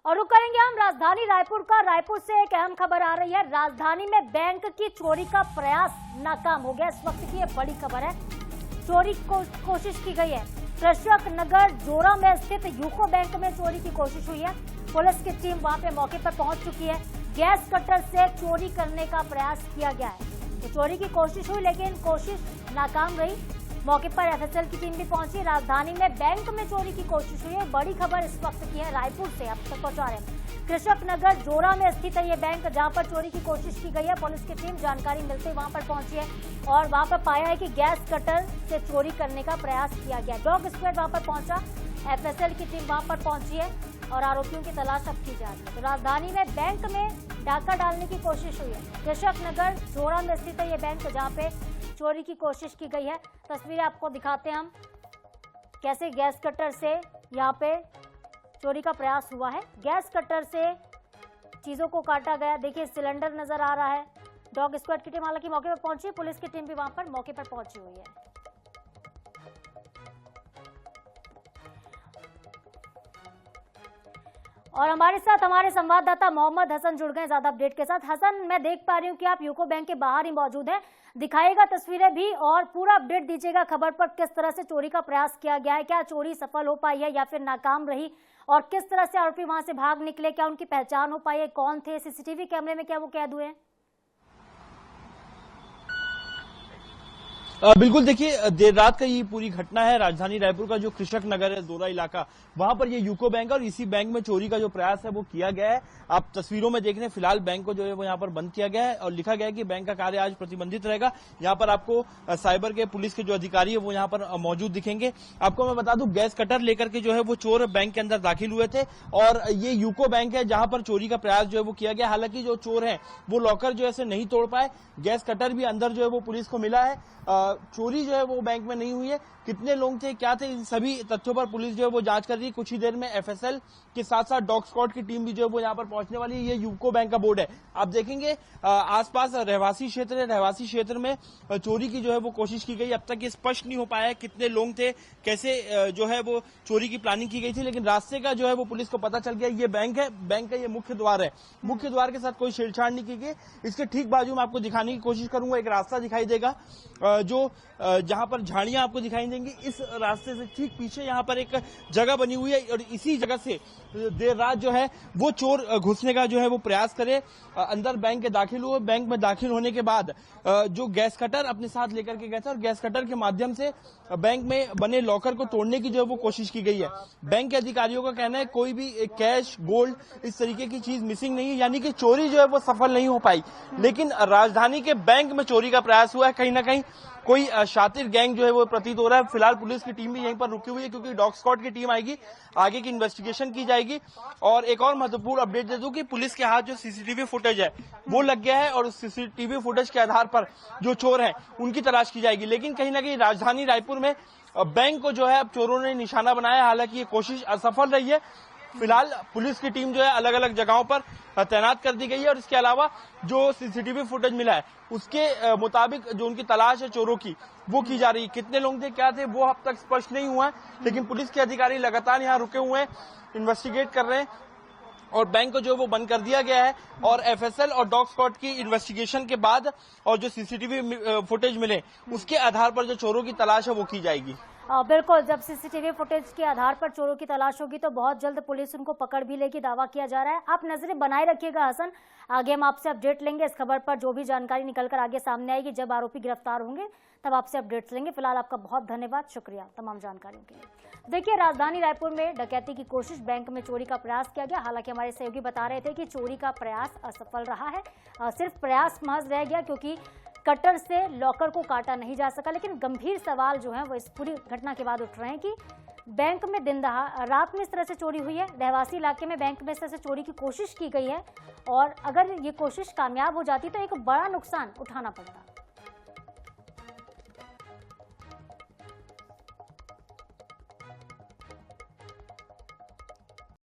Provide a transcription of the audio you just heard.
और रुक करेंगे हम राजधानी रायपुर का। रायपुर से एक अहम खबर आ रही है। राजधानी में बैंक की चोरी का प्रयास नाकाम हो गया। इस वक्त की यह बड़ी खबर है। चोरी को कोशिश की गई है। कृषक नगर जोरा में स्थित यूको बैंक में चोरी की कोशिश हुई है। पुलिस की टीम वहां पे मौके पर पहुंच चुकी है। गैस कटर से चोरी करने का प्रयास किया गया है। तो चोरी की कोशिश हुई लेकिन कोशिश नाकाम रही। मौके पर एफएसएल की टीम भी पहुंची। राजधानी में बैंक में चोरी की कोशिश हुई है। बड़ी खबर इस वक्त की है। रायपुर से अब तक पहुंचा रहे हैं। कृषक नगर जोरा में स्थित है ये बैंक, जहां पर चोरी की कोशिश की गई है। पुलिस की टीम जानकारी मिलते वहां पर पहुंची है और वहां पर पाया है कि गैस कटर से चोरी करने का प्रयास किया गया। डॉग स्क्वाड वहां पर पहुंचा, एफएसएल की टीम वहां पर पहुंची है और आरोपियों की तलाश अब की जा रही है। तो राजधानी में बैंक में डाका डालने की कोशिश हुई है। कृषक नगर जोरा में स्थित है ये बैंक, जहां पे चोरी की कोशिश की गई है। तस्वीरें आपको दिखाते हैं हम, कैसे गैस कटर से यहाँ पे चोरी का प्रयास हुआ है। गैस कटर से चीजों को काटा गया। देखिए सिलेंडर नजर आ रहा है। डॉग स्क्वाड की टीम हालांकि मौके पर पहुंची, पुलिस की टीम भी वहां पर मौके पर पहुंची हुई है। और हमारे साथ हमारे संवाददाता मोहम्मद हसन जुड़ गए ज्यादा अपडेट के साथ। हसन, मैं देख पा रही हूँ कि आप यूको बैंक के बाहर ही मौजूद हैं। दिखाएगा तस्वीरें भी और पूरा अपडेट दीजिएगा खबर पर, किस तरह से चोरी का प्रयास किया गया है, क्या चोरी सफल हो पाई है या फिर नाकाम रही, और किस तरह से आरोपी वहां से भाग निकले, क्या उनकी पहचान हो पाई है, कौन थे, सीसीटीवी कैमरे में क्या वो कैद हुए हैं? बिल्कुल, देखिए देर रात का ये पूरी घटना है। राजधानी रायपुर का जो कृषक नगर है, जोरा इलाका, वहां पर ये यूको बैंक है और इसी बैंक में चोरी का जो प्रयास है वो किया गया है। आप तस्वीरों में देख रहे हैं, फिलहाल बैंक को जो है वो यहाँ पर बंद किया गया है और लिखा गया है कि बैंक का कार्य आज प्रतिबंधित रहेगा। यहाँ पर आपको साइबर के पुलिस के जो अधिकारी है वो यहाँ पर मौजूद दिखेंगे। आपको मैं बता दूं, गैस कटर लेकर के जो है वो चोर बैंक के अंदर दाखिल हुए थे और ये यूको बैंक है जहां पर चोरी का प्रयास जो है वो किया गया। हालांकि जो चोर है वो लॉकर जो है नहीं तोड़ पाए। गैस कटर भी अंदर जो है वो पुलिस को मिला है। चोरी जो है वो बैंक में नहीं हुई है। कितने लोग थे, क्या थे, इन सभी तथ्यों पर पुलिस जो है वो जांच कर रही है। कुछ ही देर में एफएसएल के साथ साथ डॉग स्क्वाड की टीम भी जो है वो यहाँ पर पहुंचने वाली है। ये यूको बैंक का बोर्ड है, आप देखेंगे आसपास रहवासी क्षेत्र है। रहवासी क्षेत्र में चोरी की जो है वो कोशिश की गई। अब तक ये स्पष्ट नहीं हो पाया है कितने लोग थे, कैसे जो है वो चोरी की प्लानिंग की गई थी, लेकिन रास्ते का जो है वो पुलिस को पता चल गया। ये बैंक है, बैंक का ये मुख्य द्वार है। मुख्य द्वार के साथ कोई छेड़छाड़ नहीं की गई। इसके ठीक बाजू में आपको दिखाने की कोशिश करूंगा, एक रास्ता दिखाई देगा जो जहां पर झाड़ियां आपको दिखाई देंगी। इस रास्ते से ठीक पीछे यहाँ पर एक जगह बनी हुई है और इसी जगह से देर रात जो है वो चोर घुसने का जो है वो प्रयास करे। अंदर बैंक के दाखिल हुए। बैंक में दाखिल होने के बाद जो गैस कटर अपने साथ लेकर के गए थे और गैस कटर के माध्यम से बैंक में बने लॉकर को तोड़ने की जो है वो कोशिश की गई है। बैंक के अधिकारियों का कहना है कोई भी कैश, गोल्ड, इस तरीके की चीज मिसिंग नहीं है, यानी कि चोरी जो है वो सफल नहीं हो पाई। लेकिन राजधानी के बैंक में चोरी का प्रयास हुआ है। कहीं ना कहीं कोई शातिर गैंग जो है वो प्रतीत हो रहा है। फिलहाल पुलिस की टीम भी यहीं पर रुकी हुई है क्योंकि डॉग स्क्वाड की टीम आएगी, आगे की इन्वेस्टिगेशन की जाएगी। और एक और महत्वपूर्ण अपडेट दे दूं कि पुलिस के हाथ जो सीसीटीवी फुटेज है वो लग गया है और उस सीसीटीवी फुटेज के आधार पर जो चोर हैं उनकी तलाश की जाएगी। लेकिन कहीं ना कहीं राजधानी रायपुर में बैंक को जो है अब चोरों ने निशाना बनाया। हालांकि ये कोशिश असफल रही है। फिलहाल पुलिस की टीम जो है अलग अलग जगहों पर तैनात कर दी गई है और इसके अलावा जो सीसीटीवी फुटेज मिला है उसके मुताबिक जो उनकी तलाश है चोरों की वो की जा रही है। कितने लोग थे, क्या थे, वो अब तक स्पष्ट नहीं हुआ है, लेकिन पुलिस के अधिकारी लगातार यहाँ रुके हुए हैं, इन्वेस्टिगेट कर रहे हैं और बैंक को जो वो बंद कर दिया गया है। और एफएसएल और डॉग स्क्वाड की इन्वेस्टिगेशन के बाद और जो सीसीटीवी फुटेज मिले उसके आधार पर जो चोरों की तलाश है वो की जाएगी। बिल्कुल, जब सीसीटीवी फुटेज के आधार पर चोरों की तलाश होगी तो बहुत जल्द पुलिस उनको पकड़ भी लेगी, दावा किया जा रहा है। आप नजरें बनाए रखिएगा हसन, आगे हम आपसे अपडेट लेंगे इस खबर पर। जो भी जानकारी निकलकर आगे सामने आएगी, जब आरोपी गिरफ्तार होंगे तब आपसे अपडेट्स लेंगे। फिलहाल आपका बहुत धन्यवाद, शुक्रिया तमाम जानकारियों के लिए। देखिए, राजधानी रायपुर में डकैती की कोशिश, बैंक में चोरी का प्रयास किया गया। हालांकि हमारे सहयोगी बता रहे थे कि चोरी का प्रयास असफल रहा है, सिर्फ प्रयास महज रह गया क्योंकि कटर से लॉकर को काटा नहीं जा सका। लेकिन गंभीर सवाल जो है वो इस पूरी घटना के बाद उठ रहे हैं कि बैंक में दिन रात में इस तरह से चोरी हुई है। रहवासी इलाके में बैंक में इस तरह से चोरी की कोशिश की गई है और अगर ये कोशिश कामयाब हो जाती तो एक बड़ा नुकसान उठाना पड़ता।